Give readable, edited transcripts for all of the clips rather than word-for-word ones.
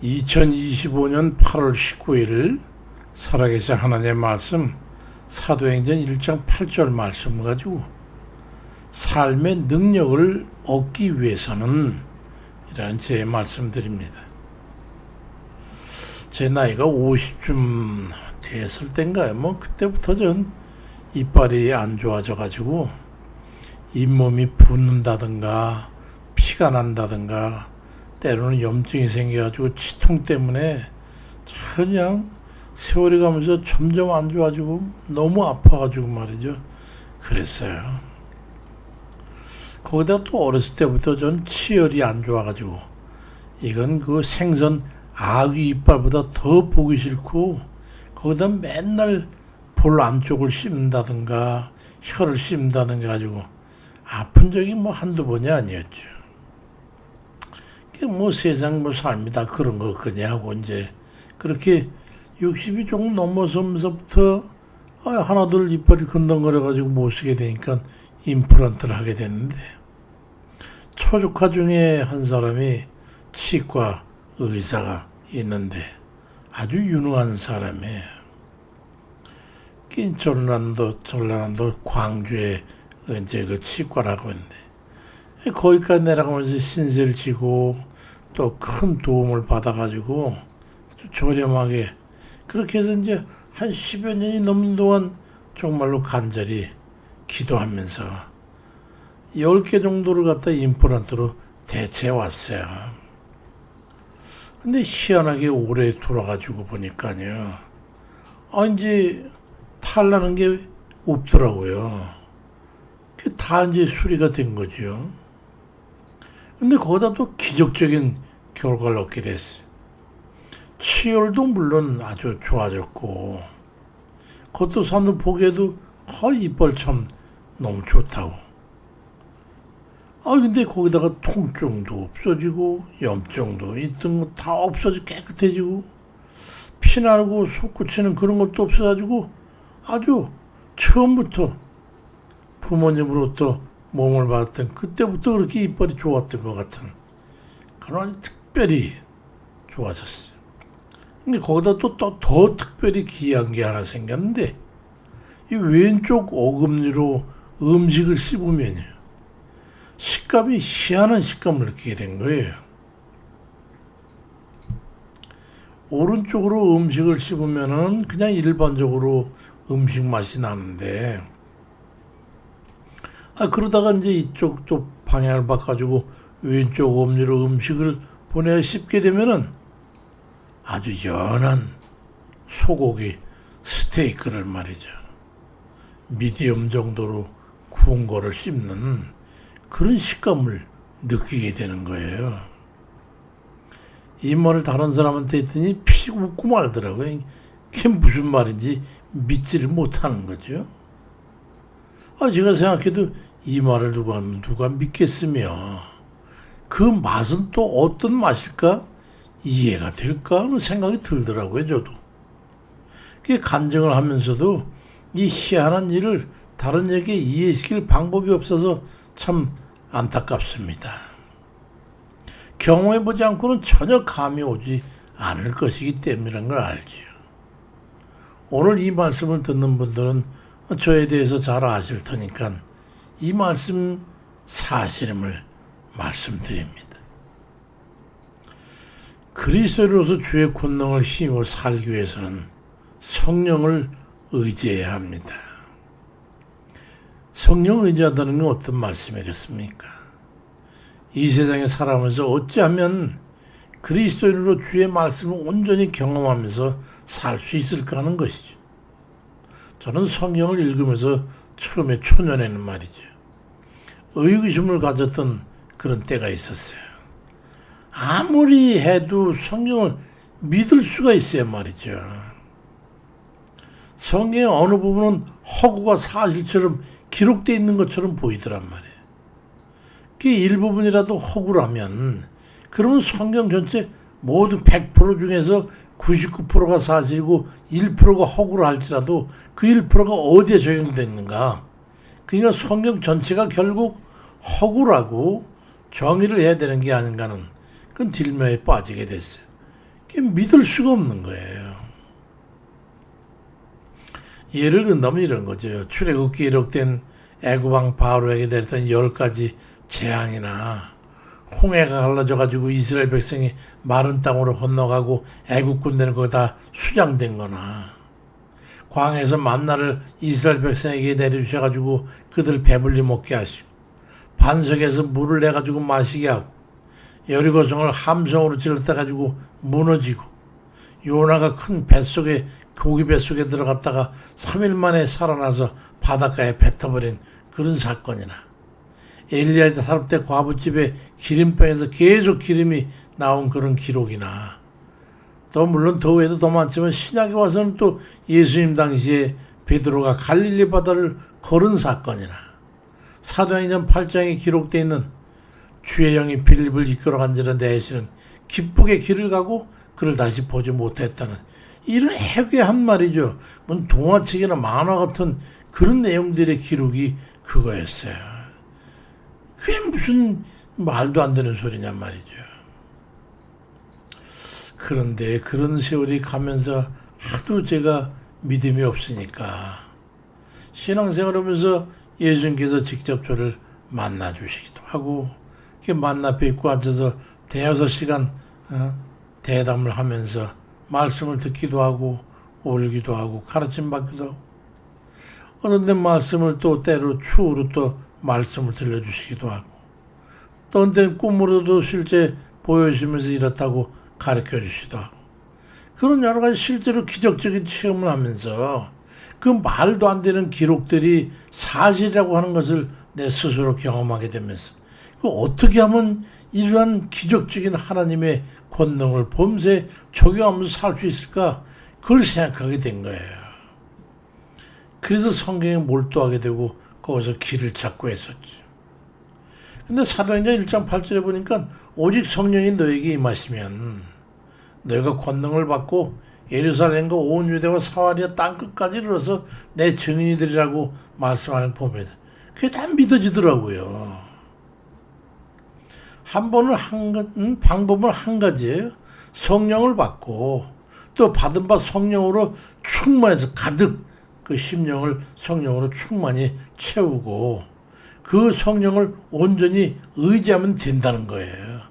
2025년 8월 19일 살아계신 하나님의 말씀 사도행전 1장 8절 말씀 가지고 삶의 능력을 얻기 위해서는 이라는 제 말씀드립니다. 제 나이가 50쯤 됐을 땐가요? 그때부터 전 이빨이 안 좋아져 가지고 잇몸이 붓는다든가 피가 난다든가 때로는 염증이 생겨가지고 치통 때문에 그냥 세월이 가면서 점점 안 좋아지고 너무 아파가지고 말이죠. 그랬어요. 거기다 또 어렸을 때부터 전 치열이 안 좋아가지고 이건 그 생선 아귀 이빨보다 더 보기 싫고 거기다 맨날 볼 안쪽을 씹는다든가 혀를 씹는다든가 가지고 아픈 적이 한두 번이 아니었죠. 세상 삶이 다 그런 거 그냥 하고 이제 그렇게 60이 조금 넘어서면서부터 하나둘 이빨이 건덩거려가지고 못 쓰게 되니까 임플란트를 하게 됐는데 초조카 중에 한 사람이 치과 의사가 있는데 아주 유능한 사람이에요. 전라남도 광주에 이제 그 치과라고 했는데 거기까지 내려가면서 신세를 지고 또 큰 도움을 받아가지고 저렴하게 그렇게 해서 이제 한 10여 년이 넘는 동안 정말로 간절히 기도하면서 10개 정도를 갖다 임플란트로 대체해 왔어요. 근데 희한하게 올해 돌아가지고 보니까요. 이제 탈나는 게 없더라고요. 다 이제 수리가 된 거죠. 근데 거기다 또 기적적인 결과를 얻게 됐어요. 치열도 물론 아주 좋아졌고 그것도 사람들 보기에도 이빨 참 너무 좋다고. 근데 거기다가 통증도 없어지고 염증도 있던 거 다 없어지고 깨끗해지고 피나고 솟구치는 그런 것도 없어가지고 아주 처음부터 부모님으로부터 몸을 받았던 그때부터 그렇게 이빨이 좋았던 것 같은 그런 특별히 좋아졌어요. 근데 거기다 또 더 특별히 귀한 게 하나 생겼는데 이 왼쪽 어금니로 음식을 씹으면요 식감이 희한한 식감을 느끼게 된 거예요. 오른쪽으로 음식을 씹으면은 그냥 일반적으로 음식 맛이 나는데 그러다가 이제 이쪽 또 방향을 바꿔가지고 왼쪽 엄니로 음식을 보내 씹게 되면은 아주 연한 소고기 스테이크를 말이죠. 미디엄 정도로 구운 거를 씹는 그런 식감을 느끼게 되는 거예요. 이 말을 다른 사람한테 했더니 피고 웃고 말더라고요. 그게 무슨 말인지 믿지를 못하는 거죠. 제가 생각해도 이 말을 누가 믿겠으며 그 맛은 또 어떤 맛일까 이해가 될까 하는 생각이 들더라고요. 저도 그게 간증을 하면서도 이 희한한 일을 다른 에게 이해시킬 방법이 없어서 참 안타깝습니다. 경험해보지 않고는 전혀 감이 오지 않을 것이기 때문이라는 걸 알지요. 오늘 이 말씀을 듣는 분들은 저에 대해서 잘 아실 테니까 이 말씀 사실임을 말씀드립니다. 그리스도로서 주의 권능을 힘입어 살기 위해서는 성령을 의지해야 합니다. 성령을 의지한다는 건 어떤 말씀이겠습니까? 이 세상에 살아가면서 어찌하면 그리스도인으로 주의 말씀을 온전히 경험하면서 살 수 있을까 하는 것이죠. 저는 성경을 읽으면서 처음에 초년에는 말이죠. 의구심을 가졌던 그런 때가 있었어요. 아무리 해도 성경을 믿을 수가 있어야 말이죠. 성경의 어느 부분은 허구가 사실처럼 기록되어 있는 것처럼 보이더란 말이에요. 그 일부분이라도 허구라면 그러면 성경 전체 모두 100% 중에서 99%가 사실이고 1%가 허구라 할지라도 그 1%가 어디에 적용됐는가? 그러니까 성경 전체가 결국 허구라고 정의를 해야 되는 게 아닌가는 그건 딜매에 빠지게 됐어요. 믿을 수가 없는 거예요. 예를 든다면 이런 거죠. 출애굽기 기록된 애굽왕 바로에게 내렸던 10가지 재앙이나 홍해가 갈라져가지고 이스라엘 백성이 마른 땅으로 건너가고 애굽 군대는 거기다 수장된 거나 광야에서 만나를 이스라엘 백성에게 내려주셔가지고 그들 배불리 먹게 하시고 반석에서 물을 내가지고 마시게 하고 여리고성을 함성으로 찔렀다가지고 무너지고 요나가 큰 뱃속에 고기 뱃속에 들어갔다가 3일 만에 살아나서 바닷가에 뱉어버린 그런 사건이나 엘리야 사렙대 과부집에 기름병에서 계속 기름이 나온 그런 기록이나 또 물론 더 외에도 더 많지만 신약에 와서는 또 예수님 당시에 베드로가 갈릴리 바다를 걸은 사건이나 사도행전 8장에 기록되어 있는 주의 영이 빌립을 이끌어간지라 내시는 기쁘게 길을 가고 그를 다시 보지 못했다는 이런 해괴한 말이죠. 뭐 동화책이나 만화 같은 그런 내용들의 기록이 그거였어요. 그게 무슨 말도 안 되는 소리냔 말이죠. 그런데 그런 세월이 가면서 하도 제가 믿음이 없으니까 신앙생활 하면서 예수님께서 직접 저를 만나 주시기도 하고 이렇게 만나 뵙고 앉아서 대여섯 시간 대담을 하면서 말씀을 듣기도 하고 울기도 하고 가르침 받기도 하고 어떤 데 말씀을 또 때로 추후로 또 말씀을 들려주시기도 하고 또 어떤 때 꿈으로도 실제 보여주시면서 이렇다고 가르쳐 주시기도 하고 그런 여러 가지 실제로 기적적인 체험을 하면서 그 말도 안 되는 기록들이 사실이라고 하는 것을 내 스스로 경험하게 되면서 그 어떻게 하면 이러한 기적적인 하나님의 권능을 범세 적용하면서 살 수 있을까? 그걸 생각하게 된 거예요. 그래서 성경에 몰두하게 되고 거기서 길을 찾고 했었죠. 근데 사도행전 1장 8절에 보니까 오직 성령이 너에게 임하시면 너희가 권능을 받고 예루살렘과 온 유대와 사마리아 땅끝까지 이르러서 내 증인이 되리라고 말씀하는 보면 그게 다 믿어지더라고요. 방법은 한 가지예요. 성령을 받고 또 받은 바 성령으로 충만해서 가득 그 심령을 성령으로 충만히 채우고 그 성령을 온전히 의지하면 된다는 거예요.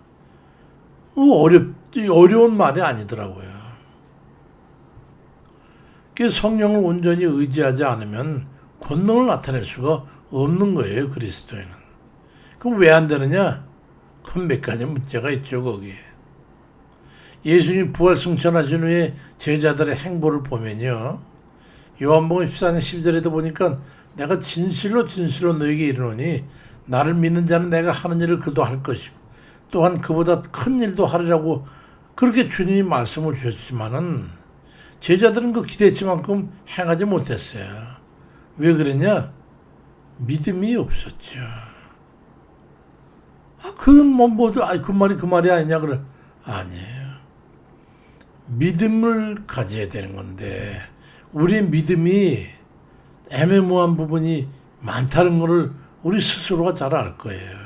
어려운 말이 아니더라고요. 그 성령을 온전히 의지하지 않으면 권능을 나타낼 수가 없는 거예요. 그리스도에는. 그럼 왜 안 되느냐? 그건 몇 가지 문제가 있죠. 거기에. 예수님 부활 승천하신 후에 제자들의 행보를 보면요. 요한복음 14장 12절에도 보니까 내가 진실로 너에게 이르노니 나를 믿는 자는 내가 하는 일을 그도 할 것이고 또한 그보다 큰 일도 하리라고 그렇게 주님이 말씀을 주셨지만은 제자들은 그 기대치만큼 행하지 못했어요. 왜 그랬냐? 믿음이 없었죠. 그 말이 그 말이 아니냐 그래. 아니에요. 믿음을 가져야 되는 건데 우리의 믿음이 애매모호한 부분이 많다는 것을 우리 스스로가 잘 알 거예요.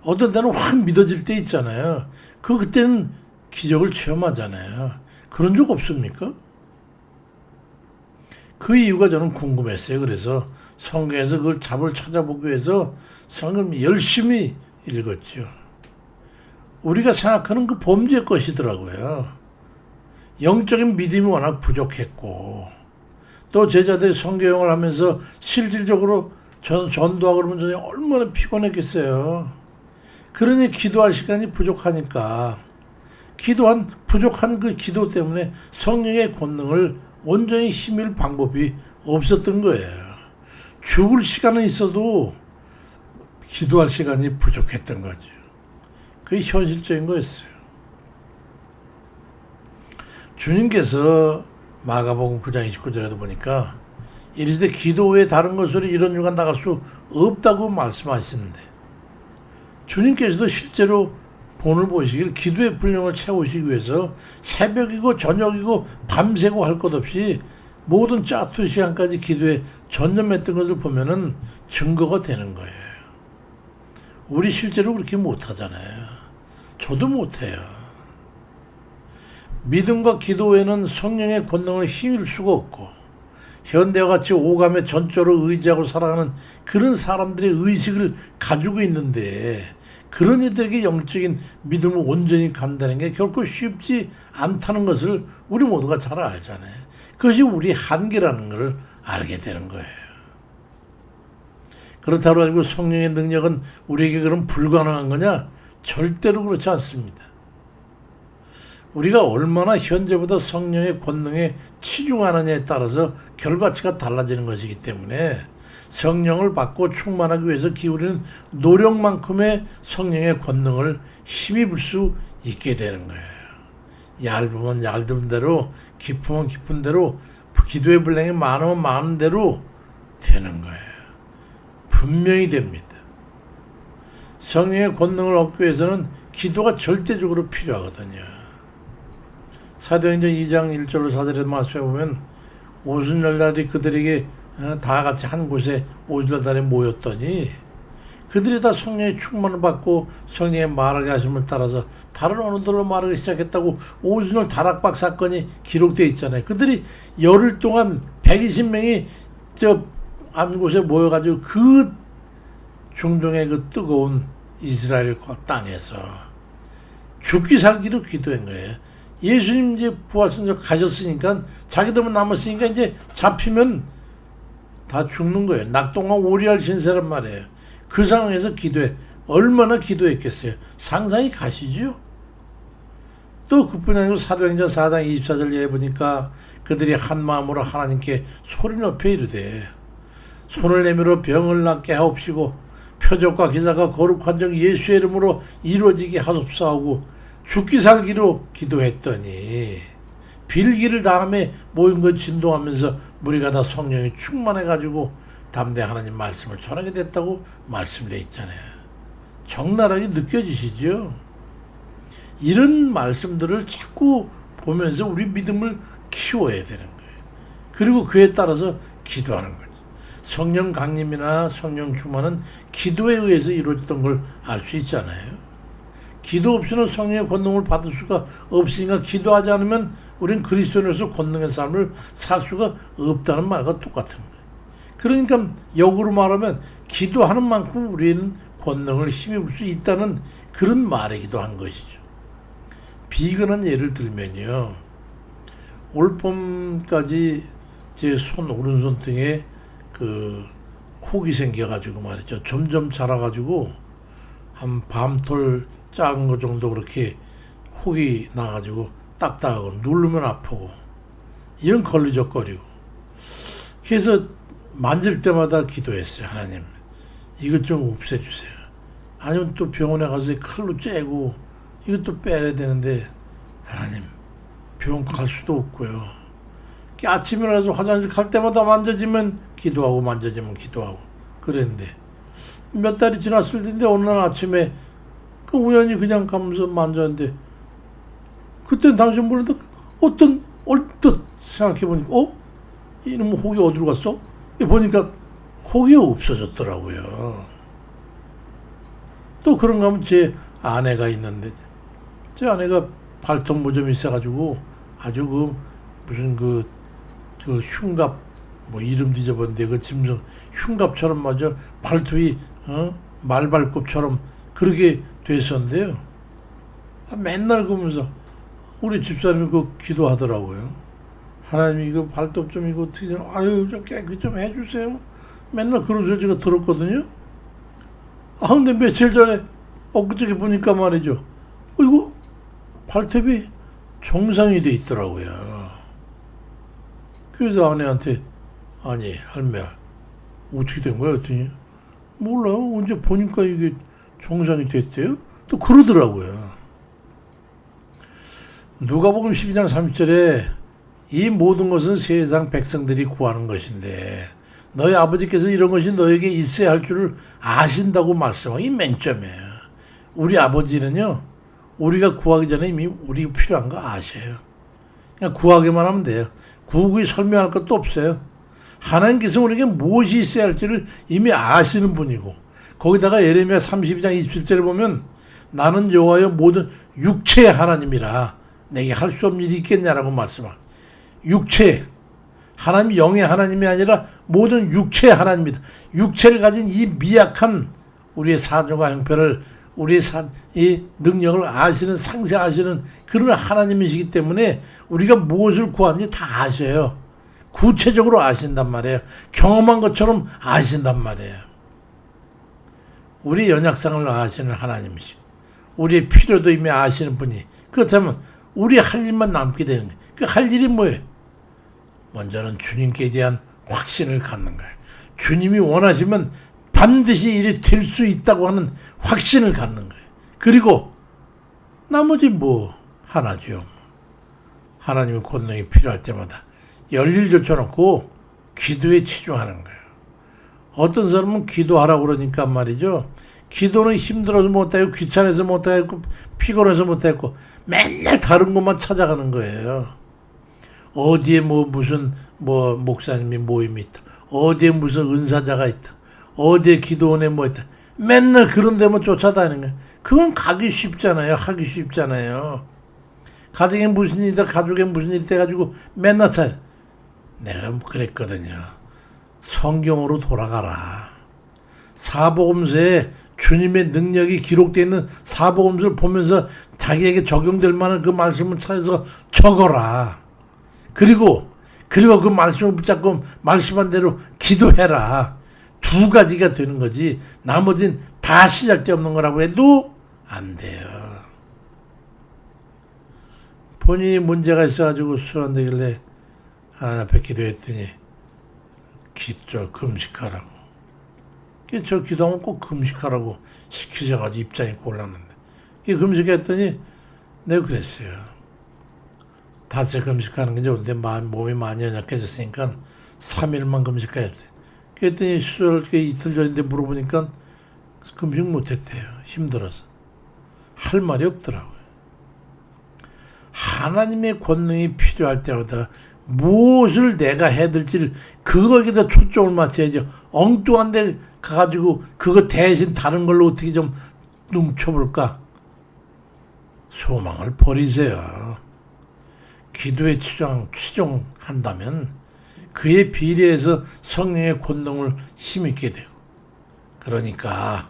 어떤 때는 확 믿어질 때 있잖아요. 그때는 기적을 체험하잖아요. 그런 적 없습니까? 그 이유가 저는 궁금했어요. 그래서 성경에서 그걸 답을 찾아보기 위해서 성경 열심히 읽었죠. 우리가 생각하는 그 범죄 것이더라고요. 영적인 믿음이 워낙 부족했고 또 제자들이 성경을 하면서 실질적으로 전도하고 그러면 얼마나 피곤했겠어요. 그러니 기도할 시간이 부족하니까 부족한 그 기도 때문에 성령의 권능을 온전히 힘일 방법이 없었던 거예요. 죽을 시간은 있어도 기도할 시간이 부족했던 거죠. 그게 현실적인 거였어요. 주님께서 마가복음 9장 29절에도 보니까 이르시되 기도 외에 다른 것으로 이런 유가 나갈 수 없다고 말씀하시는데 주님께서도 실제로 본을 보시길 기도의 분량을 채우시기 위해서 새벽이고 저녁이고 밤새고 할 것 없이 모든 짜투 시간까지 기도에 전념했던 것을 보면은 증거가 되는 거예요. 우리 실제로 그렇게 못하잖아요. 저도 못해요. 믿음과 기도 외에는 성령의 권능을 힘입을 수가 없고 현대와 같이 오감에 전적으로 의지하고 살아가는 그런 사람들의 의식을 가지고 있는데 그런 이들에게 영적인 믿음을 온전히 간다는 게 결코 쉽지 않다는 것을 우리 모두가 잘 알잖아요. 그것이 우리 한계라는 걸 알게 되는 거예요. 그렇다고 가지고 성령의 능력은 우리에게 그럼 불가능한 거냐? 절대로 그렇지 않습니다. 우리가 얼마나 현재보다 성령의 권능에 치중하느냐에 따라서 결과치가 달라지는 것이기 때문에 성령을 받고 충만하기 위해서 기울이는 노력만큼의 성령의 권능을 힘입을 수 있게 되는 거예요. 얇으면 얇은 대로, 깊으면 깊은 대로, 기도의 분량이 많으면 많은 대로 되는 거예요. 분명히 됩니다. 성령의 권능을 얻기 위해서는 기도가 절대적으로 필요하거든요. 사도행전 2장 1절로 4절에 말씀해 보면 오순절날이 그들에게 다 같이 한 곳에 오순절날에 모였더니 그들이 다 성령의 충만을 받고 성령의 말하게 하심을 따라서 다른 언어들로 말하기 시작했다고 오순절 다락방 사건이 기록되어 있잖아요. 그들이 열흘 동안 120명이 한 곳에 모여가지고 그 중동의 그 뜨거운 이스라엘 땅에서 죽기 살기로 기도한 거예요. 예수님 이제 부활선적 가셨으니까 자기들만 남았으니까 이제 잡히면 다 죽는 거예요. 낙동강 오리알 신세란 말이에요. 그 상황에서 기도해. 얼마나 기도했겠어요. 상상이 가시죠? 또 그뿐이 아니고 사도행전 4장 24절에 보니까 그들이 한 마음으로 하나님께 소리 높여 이르되 손을 내밀어 병을 낫게 하옵시고 표적과 기사가 거룩한 정 예수의 이름으로 이루어지게 하옵사오고 죽기 살기로 기도했더니 빌기를 다음에 모인 것 진동하면서 무리가 다 성령이 충만해가지고 담대 하나님 말씀을 전하게 됐다고 말씀되어 있잖아요. 적나라하게 느껴지시죠? 이런 말씀들을 자꾸 보면서 우리 믿음을 키워야 되는 거예요. 그리고 그에 따라서 기도하는 거예요. 성령 강림이나 성령 충만은 기도에 의해서 이루어졌던 걸 알 수 있잖아요. 기도 없이는 성령의 권능을 받을 수가 없으니까 기도하지 않으면 우리는 그리스도인으로서 권능의 삶을 살 수가 없다는 말과 똑같은 거예요. 그러니까 역으로 말하면 기도하는 만큼 우리는 권능을 힘입을 수 있다는 그런 말이기도 한 것이죠. 비근한 예를 들면요. 올 봄까지 제 오른손 등에 그 혹이 생겨가지고 말이죠. 점점 자라가지고 한 밤톨 작은 거 정도 그렇게 혹이 나가지고 딱딱하고 누르면 아프고 이런 걸리적거리고 그래서 만질 때마다 기도했어요. 하나님 이것 좀 없애주세요. 아니면 또 병원에 가서 칼로 째고 이것도 빼야 되는데 하나님 병원 갈 수도 없고요. 아침에 일어나서 화장실 갈 때마다 만져지면 기도하고 만져지면 기도하고 그랬는데 몇 달이 지났을 텐데 어느 날 아침에 그 우연히 그냥 가면서 만졌는데 그때는 당신 모르다 얼뜻 생각해보니까 이놈 혹이 어디로 갔어? 보니까 혹이 없어졌더라고요. 또 그런가 하면 제 아내가 있는데 제 아내가 발톱 무좀이 있어가지고 아주 무슨 흉갑 이름도 잊어버렸는데 그 짐승 흉갑처럼 맞아 발톱이 말발굽처럼 그렇게 됐었는데요. 맨날 그러면서 우리 집사람이 기도하더라고요. 하나님 이거 발톱 좀 이거 어떻게 좀 좀 깨끗이 좀 해주세요. 맨날 그런 소리 제가 들었거든요. 근데 며칠 전에 엊그저께 보니까 말이죠. 이거 발톱이 정상이 돼 있더라고요. 그래서 아내한테 아니 할매야 어떻게 된 거야 했더니 몰라요. 언제 보니까 이게 정상이 됐대요. 또 그러더라고요. 누가복음 12장 30절에 이 모든 것은 세상 백성들이 구하는 것인데 너희 아버지께서 이런 것이 너에게 있어야 할 줄을 아신다고 말씀하고 이 맹점이에요. 우리 아버지는요 우리가 구하기 전에 이미 우리가 필요한 거 아셔요. 그냥 구하기만 하면 돼요. 구구이 설명할 것도 없어요. 하나님께서 우리에게 무엇이 있어야 할지를 이미 아시는 분이고 거기다가 예레미야 32장 27절에 보면 나는 여호와여 모든 육체의 하나님이라 내게 할 수 없는 일이 있겠냐라고 말씀합니다. 육체, 하나님 영의 하나님이 아니라 모든 육체의 하나님입니다. 육체를 가진 이 미약한 우리의 사정과 형편을 우리의 이 능력을 아시는 상세하시는 그런 하나님이시기 때문에 우리가 무엇을 구하는지 다 아셔요. 구체적으로 아신단 말이에요. 경험한 것처럼 아신단 말이에요. 우리 연약상을 아시는 하나님이시고 우리의 필요도 이미 아시는 분이 그렇다면 우리 할 일만 남게 되는 거예요. 그 할 일이 뭐예요? 먼저는 주님께 대한 확신을 갖는 거예요. 주님이 원하시면 반드시 일이 될 수 있다고 하는 확신을 갖는 거예요. 그리고 나머지 뭐 하나죠. 하나님의 권능이 필요할 때마다 열일 젖혀놓고 기도에 치중하는 거예요. 어떤 사람은 기도하라고 그러니까 말이죠. 기도는 힘들어서 못하고 귀찮아서 못하고 피곤해서 못하고 맨날 다른 것만 찾아가는 거예요. 어디에 무슨 목사님이 모임이 있다. 어디에 무슨 은사자가 있다. 어디에 기도원에 있다. 맨날 그런 데만 쫓아다니는 거예요. 그건 가기 쉽잖아요. 하기 쉽잖아요. 가정에 무슨 일이다. 가족에 무슨 일이 돼가지고 맨날 내가 그랬거든요. 성경으로 돌아가라. 사복음서에 주님의 능력이 기록되어 있는 사복음서를 보면서 자기에게 적용될 만한 그 말씀을 찾아서 적어라. 그리고 그 말씀을 붙잡고 말씀한 대로 기도해라. 두 가지가 되는 거지. 나머지는 다 시작되없는 거라고 해도 안 돼요. 본인이 문제가 있어가지고 술 안 되길래 하나님 앞에 기도했더니 금식하라고. 저 기도하면 꼭 금식하라고 시키셔가지고 입장이 곤란한데. 금식했더니 내가 그랬어요. 닷새 금식하는 게 좋은데 몸이 많이 연약해졌으니까 3일만 금식해야 돼. 그랬더니 수요일 이틀 전인데 물어보니까 금식 못했대요. 힘들어서. 할 말이 없더라고요. 하나님의 권능이 필요할 때마다 무엇을 내가 해야 될지를 그거에다 초점을 맞춰야죠. 엉뚱한 데 가가지고 그거 대신 다른 걸로 어떻게 좀 뭉쳐볼까? 소망을 버리세요. 기도에 치중한다면 그에 비례해서 성령의 권능을 힘있게 되고 그러니까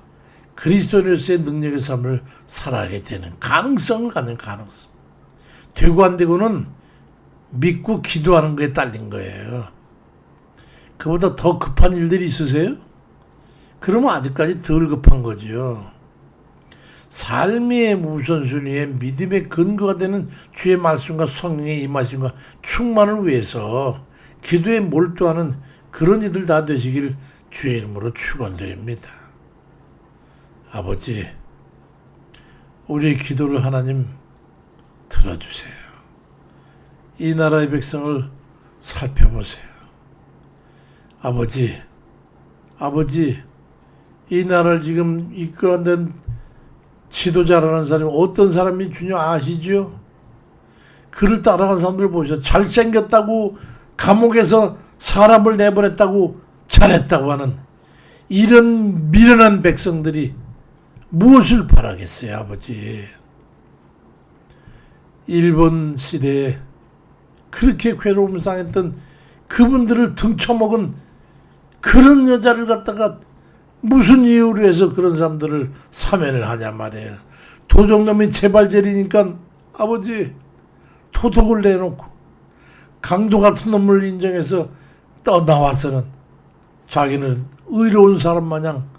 그리스도인으로서의 능력의 삶을 살아가게 되는 가능성을 갖는 가능성. 되고 안 되고는 믿고 기도하는 거에 딸린 거예요. 그보다 더 급한 일들이 있으세요? 그러면 아직까지 덜 급한 거죠. 삶의 우선순위에 믿음의 근거가 되는 주의 말씀과 성령의 임하심과 충만을 위해서 기도에 몰두하는 그런 이들 다 되시길 주의 이름으로 축원드립니다. 아버지, 우리의 기도를 하나님 들어주세요. 이 나라의 백성을 살펴보세요. 아버지, 이 나라를 지금 이끌어낸 지도자라는 사람이 어떤 사람이 주님 아시죠? 그를 따라간 사람들 보셔. 잘생겼다고 감옥에서 사람을 내보냈다고 잘했다고 하는 이런 미련한 백성들이 무엇을 바라겠어요, 아버지? 일본 시대에 그렇게 괴로움 상했던 그분들을 등쳐먹은 그런 여자를 갖다가 무슨 이유로 해서 그런 사람들을 사면을 하냐 말이에요. 도적놈이 재발절이니까 아버지 도덕을 내놓고 강도 같은 놈을 인정해서 떠나와서는 자기는 의로운 사람 마냥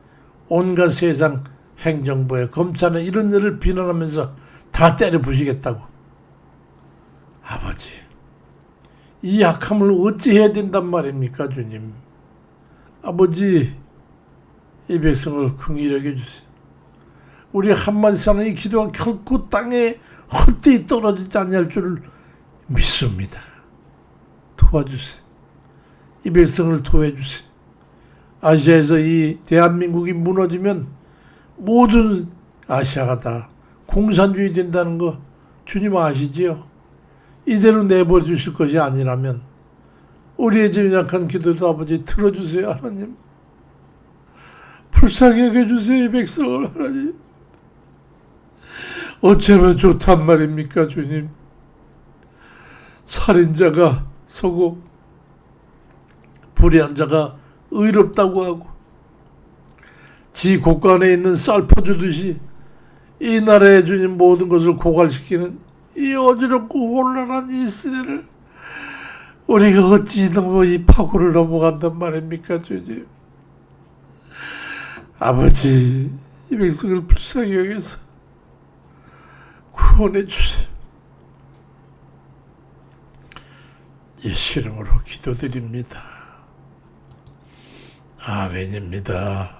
온갖 세상 행정부에 검찰에 이런 일을 비난하면서 다 때려 부시겠다고. 아버지, 이 약함을 어찌 해야 된단 말입니까, 주님? 아버지, 이 백성을 긍휼히 여겨주세요. 우리 한마디 사는 이 기도가 결코 땅에 헛되이 떨어지지 않을 줄을 믿습니다. 도와주세요. 이 백성을 도와주세요. 아시아에서 이 대한민국이 무너지면 모든 아시아가 다 공산주의 된다는 거 주님 아시지요? 이대로 내버려 주실 것이 아니라면 우리의 연약한 기도도 아버지 들어주세요, 하나님. 불쌍히 여겨주세요, 이 백성을 하나님. 어쩌면 좋단 말입니까, 주님? 살인자가 서고 불의한 자가 의롭다고 하고 지 곳간에 있는 쌀 퍼주듯이 이 나라에 주님 모든 것을 고갈시키는 이 어지럽고 혼란한 이 시대를 우리가 어찌 너무 이 파고를 넘어간단 말입니까, 주님. 아버지, 이 백성을 불쌍히 여겨서 구원해 주세요. 예수 이름으로 기도드립니다. 아멘입니다.